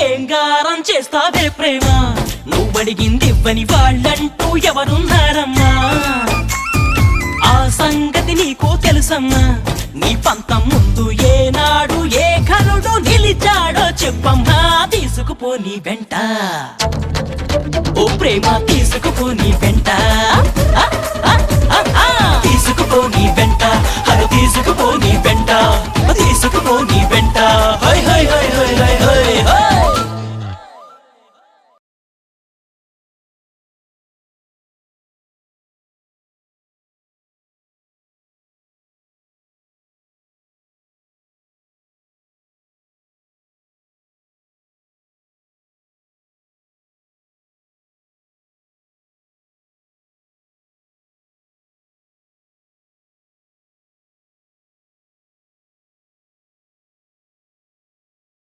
ఏం గారం చేస్తావే ప్రేమ, నువ్వడిగింది ఇవ్వని వాళ్ళంటూ ఎవరున్నారమ్మా? ఆ సంగతి నీకు తెలుసమ్మా? నీ పంతం ముందు ఏనాడు ఏ ఘనుడు నిలిచాడో చెప్పమ్మా. తీసుకుపోని వెంట ఓ ప్రేమ, తీసుకుపోని వెంట.